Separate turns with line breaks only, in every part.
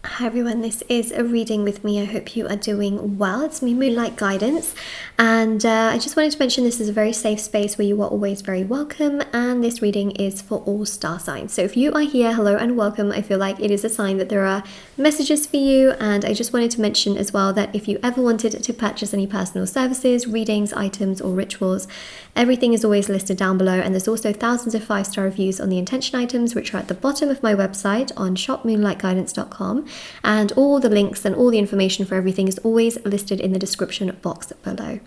Hi everyone, this is a reading with me. I hope you are doing well. It's me, Moonlight Guidance, and I just wanted to mention this is a very safe space where you are always very welcome, and this reading is for all star signs. So if you are here, hello and welcome. I feel like it is a sign that there are messages for you, and I just wanted to mention as well that if you ever wanted to purchase any personal services, readings, items or rituals, everything is always listed down below, and there's also thousands of 5-star reviews on the intention items, which are at the bottom of my website on shopmoonlightguidance.com. And all the links and all the information for everything is always listed in the description box below.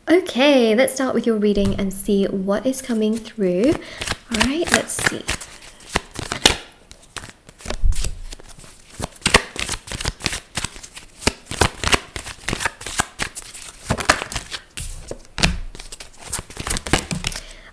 Okay, let's start with your reading and see what is coming through. All right, let's see.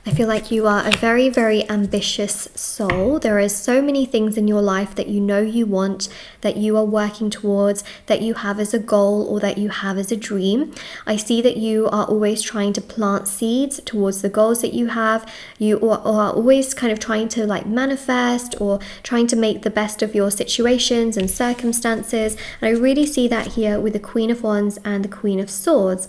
I feel like you are a very, very ambitious soul. There are so many things in your life that you know you want, that you are working towards, that you have as a goal or that you have as a dream. I see that you are always trying to plant seeds towards the goals that you have. You are always kind of trying to like manifest or trying to make the best of your situations and circumstances. And I really see that here with the Queen of Wands and the Queen of Swords.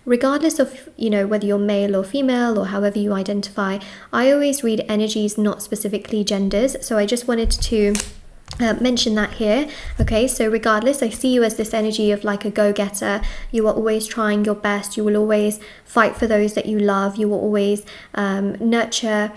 Regardless of, whether you're male or female or however you identify, I always read energies, not specifically genders. So I just wanted to mention that here. Okay, so regardless, I see you as this energy of like a go-getter. You are always trying your best. You will always fight for those that you love. You will always nurture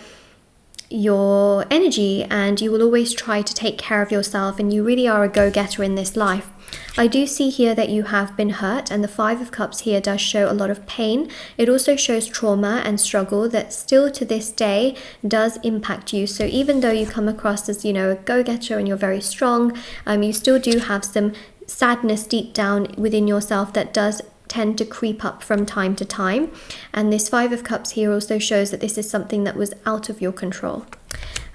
your energy, and you will always try to take care of yourself, and you really are a go-getter in this life. I do see here that you have been hurt, and the Five of Cups here does show a lot of pain. It also shows trauma and struggle that still to this day does impact you. So even though you come across as, a go-getter and you're very strong, you still do have some sadness deep down within yourself that does tend to creep up from time to time. And this Five of Cups here also shows that this is something that was out of your control.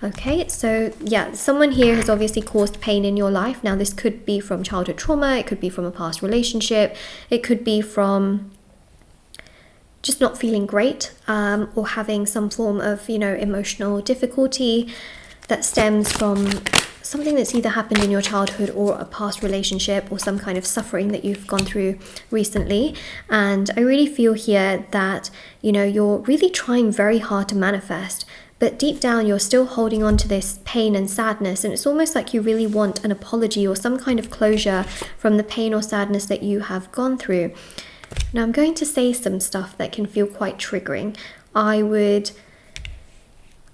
Okay, so yeah, someone here has obviously caused pain in your life. Now this could be from childhood trauma, it could be from a past relationship, it could be from just not feeling great, or having some form of, emotional difficulty that stems from something that's either happened in your childhood or a past relationship or some kind of suffering that you've gone through recently. And I really feel here that, you're really trying very hard to manifest, but deep down you're still holding on to this pain and sadness, and it's almost like you really want an apology or some kind of closure from the pain or sadness that you have gone through. Now I'm going to say some stuff that can feel quite triggering. I would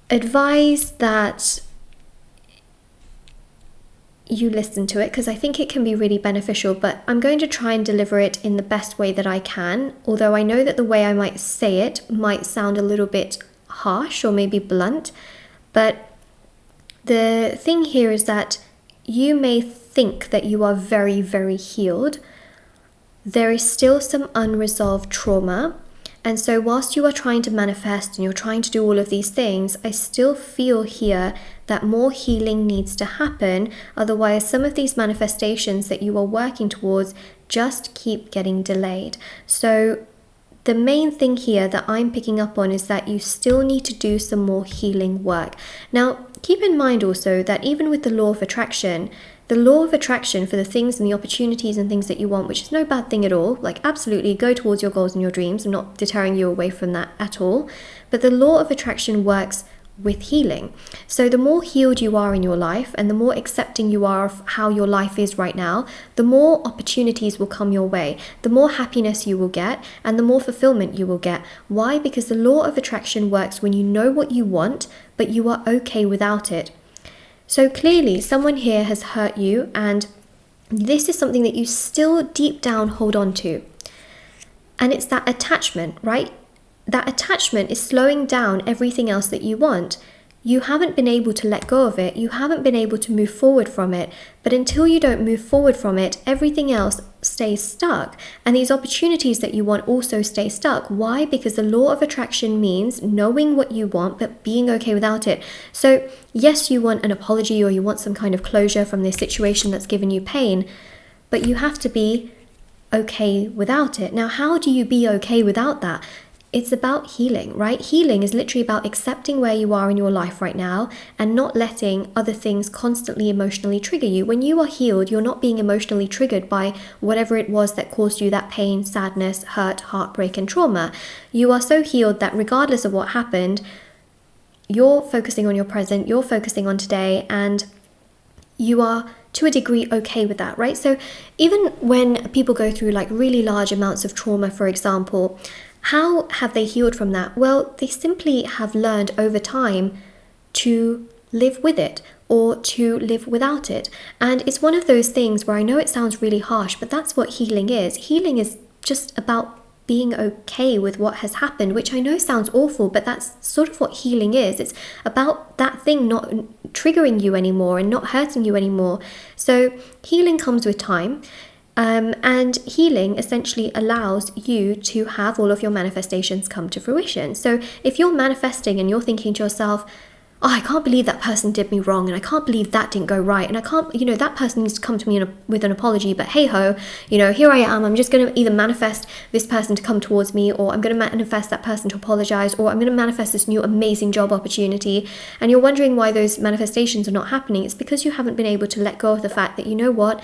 advise that you listen to it because I think it can be really beneficial, but I'm going to try and deliver it in the best way that I can, although I know that the way I might say it might sound a little bit harsh or maybe blunt. But the thing here is that you may think that you are very, very healed. There is still some unresolved trauma. And so whilst you are trying to manifest and you're trying to do all of these things, I still feel here that more healing needs to happen. Otherwise, some of these manifestations that you are working towards just keep getting delayed. So the main thing here that I'm picking up on is that you still need to do some more healing work. Now, keep in mind also that even with the law of attraction for the things and the opportunities and things that you want, which is no bad thing at all, like absolutely go towards your goals and your dreams. I'm not deterring you away from that at all. But the law of attraction works with healing. So the more healed you are in your life and the more accepting you are of how your life is right now, the more opportunities will come your way, the more happiness you will get, and the more fulfillment you will get. Why? Because the law of attraction works when you know what you want, but you are okay without it. So clearly someone here has hurt you, and this is something that you still deep down hold on to. And it's that attachment, right? That attachment is slowing down everything else that you want. You haven't been able to let go of it. You haven't been able to move forward from it. But until you don't move forward from it, everything else stays stuck. And these opportunities that you want also stay stuck. Why? Because the law of attraction means knowing what you want, but being okay without it. So yes, you want an apology or you want some kind of closure from this situation that's given you pain, but you have to be okay without it. Now, how do you be okay without that? it's about healing, right? Healing is literally about accepting where you are in your life right now and not letting other things constantly emotionally trigger you. When you are healed, you're not being emotionally triggered by whatever it was that caused you that pain, sadness, hurt, heartbreak, and trauma. You are so healed that regardless of what happened, you're focusing on your present, you're focusing on today, and you are to a degree okay with that, right? So even when people go through like really large amounts of trauma, for example, how have they healed from that? Well, they simply have learned over time to live with it or to live without it. And it's one of those things where I know it sounds really harsh, but that's what healing is. Healing is just about being okay with what has happened, which I know sounds awful, but that's sort of what healing is. It's about that thing not triggering you anymore and not hurting you anymore. So healing comes with time. And healing essentially allows you to have all of your manifestations come to fruition. So if you're manifesting and you're thinking to yourself, oh, I can't believe that person did me wrong, and I can't believe that didn't go right, and I can't, that person needs to come to me with an apology, but hey ho, here I am, I'm just going to either manifest this person to come towards me, or I'm going to manifest that person to apologize, or I'm going to manifest this new amazing job opportunity, and you're wondering why those manifestations are not happening. It's because you haven't been able to let go of the fact that,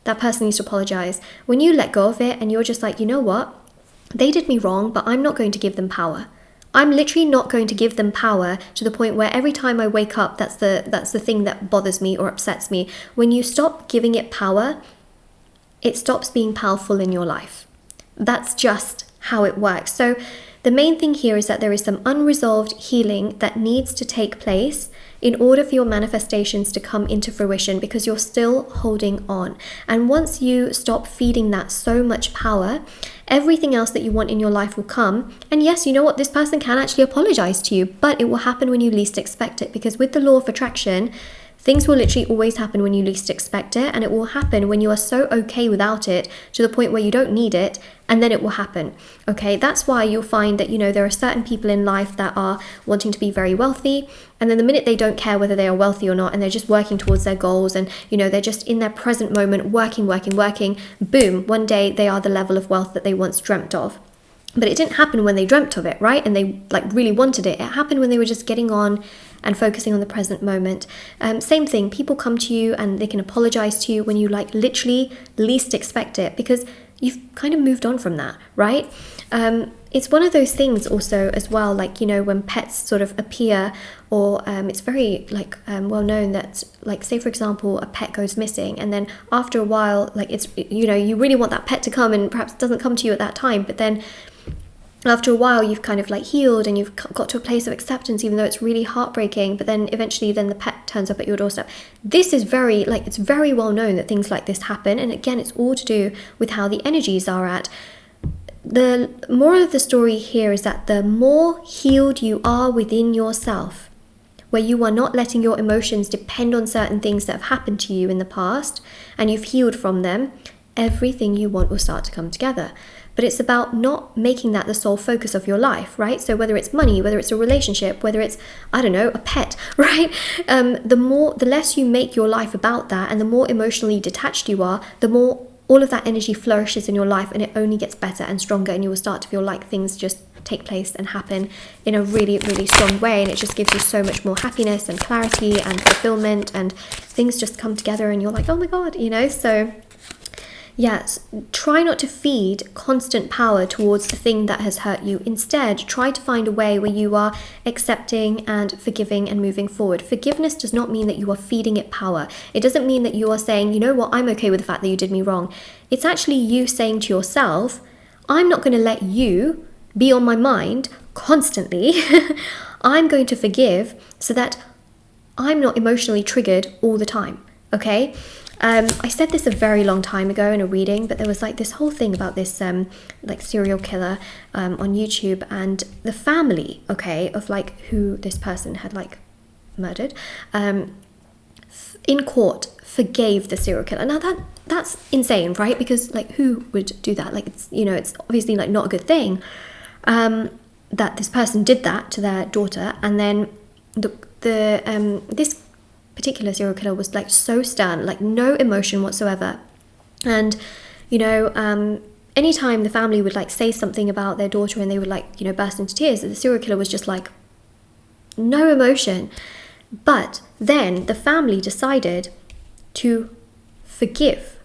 that person needs to apologize. When you let go of it and you're just like, they did me wrong, but I'm not going to give them power. I'm literally not going to give them power to the point where every time I wake up, that's the thing that bothers me or upsets me. When you stop giving it power, it stops being powerful in your life. That's just how it works. So the main thing here is that there is some unresolved healing that needs to take place in order for your manifestations to come into fruition, because you're still holding on. And once you stop feeding that so much power, everything else that you want in your life will come. And yes, you know what? This person can actually apologize to you, but it will happen when you least expect it, because with the law of attraction, things will literally always happen when you least expect it, and it will happen when you are so okay without it to the point where you don't need it, and then it will happen. Okay, that's why you'll find that, there are certain people in life that are wanting to be very wealthy, and then the minute they don't care whether they are wealthy or not, and they're just working towards their goals, and they're just in their present moment working, boom, one day they are the level of wealth that they once dreamt of. But it didn't happen when they dreamt of it, right? And they really wanted it. It happened when they were just getting on and focusing on the present moment. Same thing, people come to you and they can apologize to you when you literally least expect it, because you've kind of moved on from that, right? It's one of those things also as well, when pets sort of appear, or it's very well known that say for example a pet goes missing, and then after a while it's you really want that pet to come, and perhaps it doesn't come to you at that time, but then after a while you've kind of healed and you've got to a place of acceptance, even though it's really heartbreaking, but then eventually the pet turns up at your doorstep. This is very it's very well known that things like this happen, and again it's all to do with how the energies are at. The moral of the story here is that the more healed you are within yourself, where you are not letting your emotions depend on certain things that have happened to you in the past, and you've healed from them, everything you want will start to come together. But it's about not making that the sole focus of your life, right? So whether it's money, whether it's a relationship, whether it's, a pet, right? The less you make your life about that, and the more emotionally detached you are, the more all of that energy flourishes in your life, and it only gets better and stronger, and you will start to feel like things just take place and happen in a really, really strong way, and it just gives you so much more happiness and clarity and fulfillment, and things just come together and you're like, oh my God, so yes, try not to feed constant power towards the thing that has hurt you. Instead, try to find a way where you are accepting and forgiving and moving forward. Forgiveness does not mean that you are feeding it power. It doesn't mean that you are saying, I'm okay with the fact that you did me wrong. It's actually you saying to yourself, I'm not going to let you be on my mind constantly. I'm going to forgive so that I'm not emotionally triggered all the time. Okay? I said this a very long time ago in a reading, but there was this whole thing about this serial killer on YouTube, and the family, of who this person had murdered, in court forgave the serial killer. Now that's insane, right? Because who would do that? It's obviously not a good thing that this person did that to their daughter, and then this particular serial killer was so stern, no emotion whatsoever, and anytime the family would like say something about their daughter and they would like, you know, burst into tears, the serial killer was just like, no emotion. But then the family decided to forgive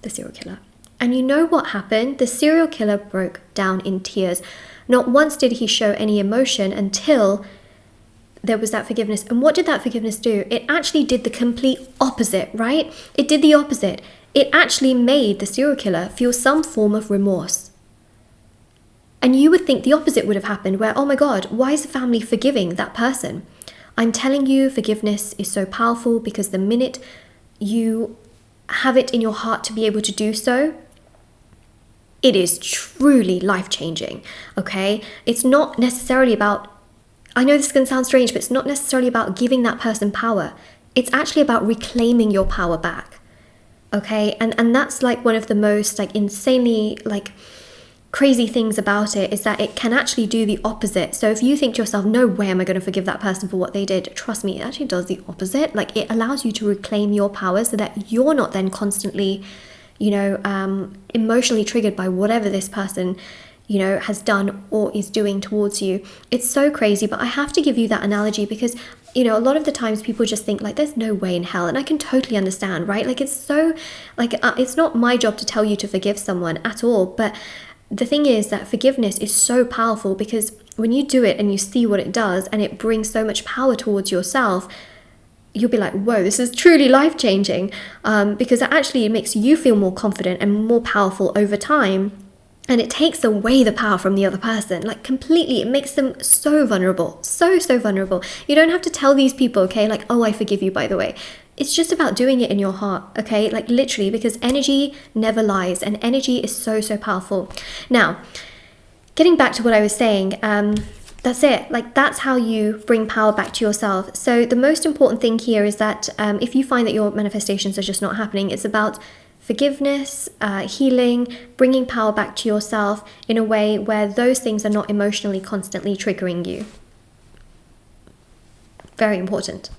the serial killer. And you know what happened? The serial killer broke down in tears. Not once did he show any emotion until there was that forgiveness. And what did that forgiveness do? It actually did the complete opposite, right? It did the opposite. It actually made the serial killer feel some form of remorse. And you would think the opposite would have happened, where, oh my God, why is the family forgiving that person? I'm telling you, forgiveness is so powerful, because the minute you have it in your heart to be able to do so, it is truly life-changing, okay? It's not necessarily about, I know this can sound strange, but it's not necessarily about giving that person power. It's actually about reclaiming your power back, okay? And that's like one of the most like insanely like crazy things about it, is that it can actually do the opposite. So if you think to yourself, no way am I going to forgive that person for what they did, trust me, it actually does the opposite. Like, it allows you to reclaim your power so that you're not then constantly, you know, emotionally triggered by whatever this person, you know, has done or is doing towards you. It's so crazy, but I have to give you that analogy because, you know, a lot of the times people just think like, there's no way in hell. And I can totally understand, right? Like, it's so like, it's not my job to tell you to forgive someone at all. But the thing is that forgiveness is so powerful, because when you do it and you see what it does and it brings so much power towards yourself, you'll be like, whoa, this is truly life-changing, because it makes you feel more confident and more powerful over time. And it takes away the power from the other person, like completely. It makes them so vulnerable, so vulnerable. You don't have to tell these people, okay, like, oh, I forgive you, by the way. It's just about doing it in your heart, okay? Like, literally, because energy never lies, and energy is so powerful. Now, getting back to what I was saying, that's it. Like, that's how you bring power back to yourself. So the most important thing here is that if you find that your manifestations are just not happening, it's about forgiveness, healing, bringing power back to yourself in a way where those things are not emotionally constantly triggering you. Very important.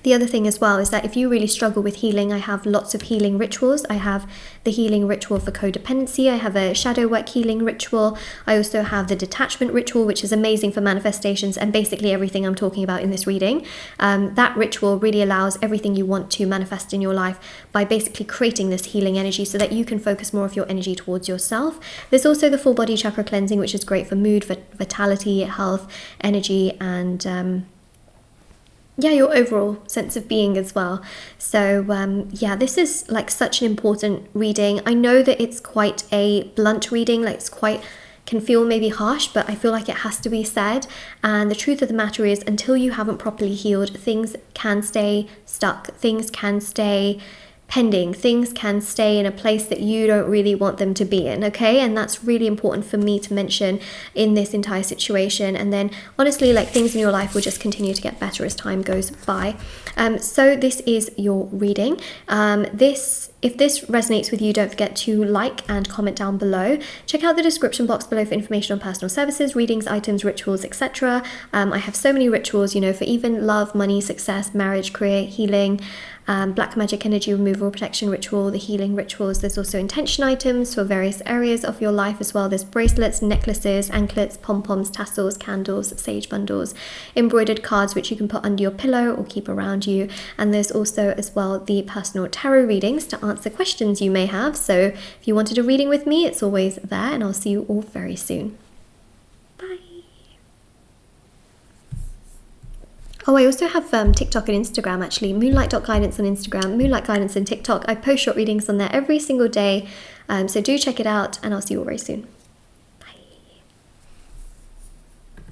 The other thing as well is that if you really struggle with healing, I have lots of healing rituals. I have the healing ritual for codependency. I have a shadow work healing ritual. I also have the detachment ritual, which is amazing for manifestations and basically everything I'm talking about in this reading. That ritual really allows everything you want to manifest in your life by basically creating this healing energy so that you can focus more of your energy towards yourself. There's also the full body chakra cleansing, which is great for mood, vitality, health, energy, and your overall sense of being as well. So this is like such an important reading. I know that it's quite a blunt reading, like can feel maybe harsh, but I feel like it has to be said. And the truth of the matter is, until you haven't properly healed, things can stay stuck, things can stay pending, things can stay in a place that you don't really want them to be in, okay? And that's really important for me to mention in this entire situation. And then honestly, like, things in your life will just continue to get better as time goes by. So this is your reading. If this resonates with you, don't forget to like and comment down below. Check out the description box below for information on personal services, readings, items, rituals, etc. I have so many rituals, you know, for even love, money, success, marriage, career, healing, black magic energy removal, protection ritual, the healing rituals. There's also intention items for various areas of your life as well. There's bracelets, necklaces, anklets, pom-poms, tassels, candles, sage bundles, embroidered cards which you can put under your pillow or keep around you. And there's also as well the personal tarot readings to answer questions you may have. So if you wanted a reading with me, it's always there, and I'll see you all very soon. Bye. Oh, I also have TikTok and Instagram, actually. Moonlight.guidance on Instagram, Moonlight Guidance on TikTok. I post short readings on there every single day. So do check it out, and I'll see you all very soon.